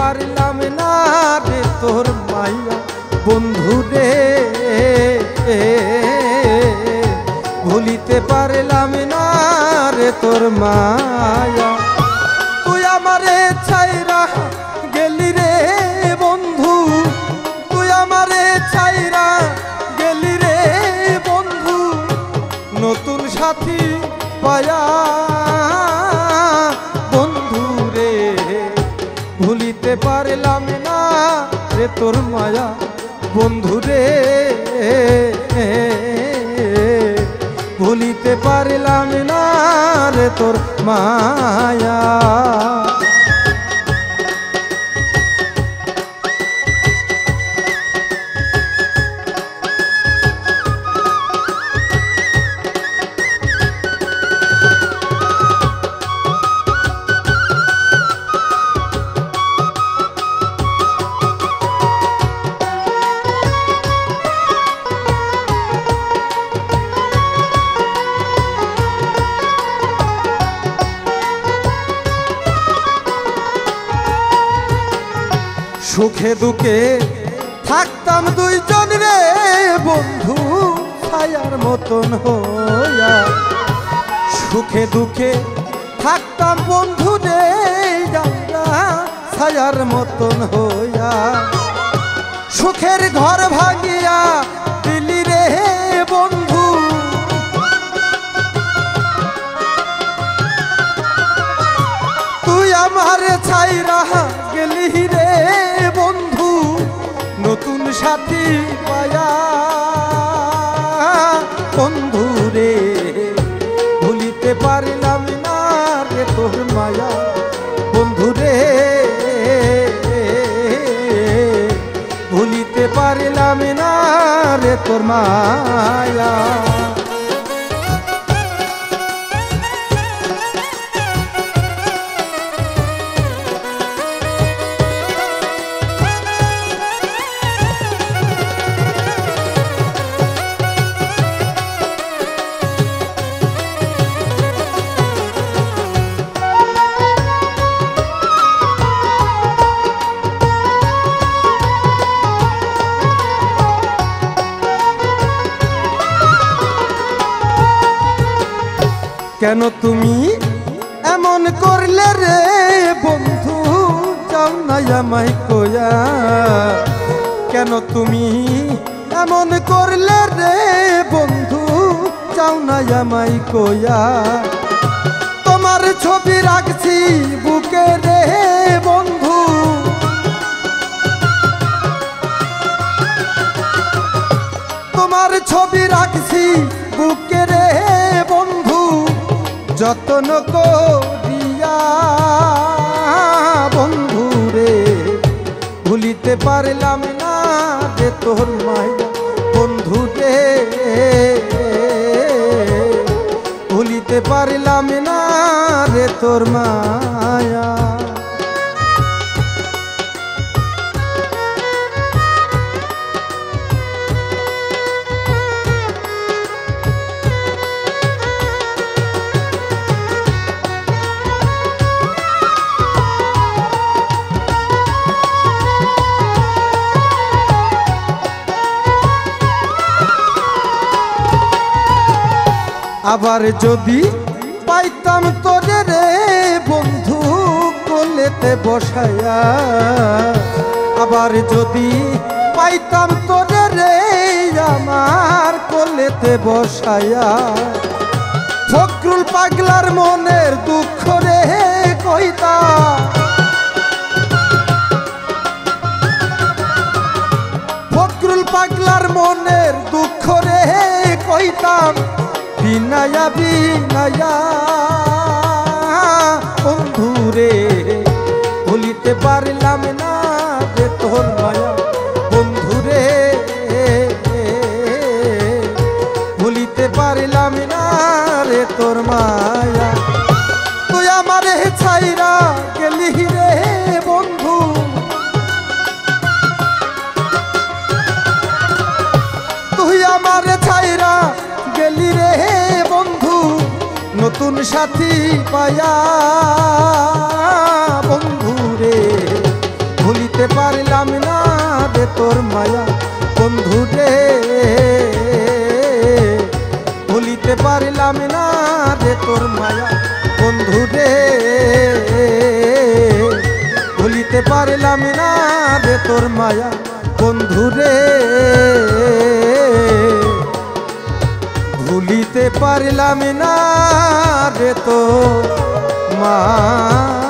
পারলাম না রে তোর মায়া বন্ধু রে, ভুলিতে পারলাম না রে তোর মায়া। তুই আমারে ছাইরা গেলি রে বন্ধু, তুই আমারে ছাইরা গেলি রে বন্ধু, নতুন সাথী পায়া বন্ধু রে, ভুলিতে পারলাম না রে তোর মায়া বন্ধু রে, ভুলিতে পারলাম না রে তোর মায়া। সুখে দুঃখে থাকতাম দুইজন রে বন্ধু ছায়ার মতন হইয়া, সুখে দুঃখে থাকতাম বন্ধু রে আমরা ছায়ার মতন হইয়া, সুখের ঘর ভাঙিয়া দিলি রে বন্ধু, তুই আমার ছাইরা গেলি রে বন্ধু, নতুন সাথী পায়া বন্ধু রে, ভুলিতে পারলাম না রে তোর মায়া বন্ধু রে, ভুলিতে পারলাম না রে তোর মায়া। কেন তুমি এমন করলে রে বন্ধু যাও না আমায় কয়া, কেন তুমি এমন করলে রে বন্ধু যাও না আমায় কয়া, তোমার ছবি রাখছি বুকে রে বন্ধু, তোমার ছবি রাখছি বুকে রে বন্ধু, যতন করিয়া বন্ধু রে, ভুলিতে পারলাম না রে তোর মায়া বন্ধু রে, ভুলিতে পারলাম না রে তোর মায়া। আবার যদি পাইতাম তোরে রে বন্ধু কোলেতে বসায়া, আবার যদি পাইতাম তোরে রে আমার কোলেতে বসায়া, ফকরুল পাগলার মনের দুঃখ রে কইতাম, ফকরুল পাগলার মনের দুঃখ রে কইতাম, বিনায়া বিনায়া বন্ধু রে, ভুলিতে পারলাম না রে তোর মায়া বন্ধু রে, ভুলিতে পারলাম না রে তোর মায়া। তুই আমারে ছাইরা গেলি রে বন্ধু, তুই আমারে ছাইরা গেলি রে বন্ধু, নতুন সাথী পায়া বন্ধু রে, ভুলিতে পারলাম না রে তোর মায়া বন্ধু রে, ভুলিতে পারলাম না রে তোর মায়া বন্ধু রে, ভুলিতে পারলাম না রে তোর মায়া বন্ধু রে, ভুলিতে পারলাম না রে তোর মায়া।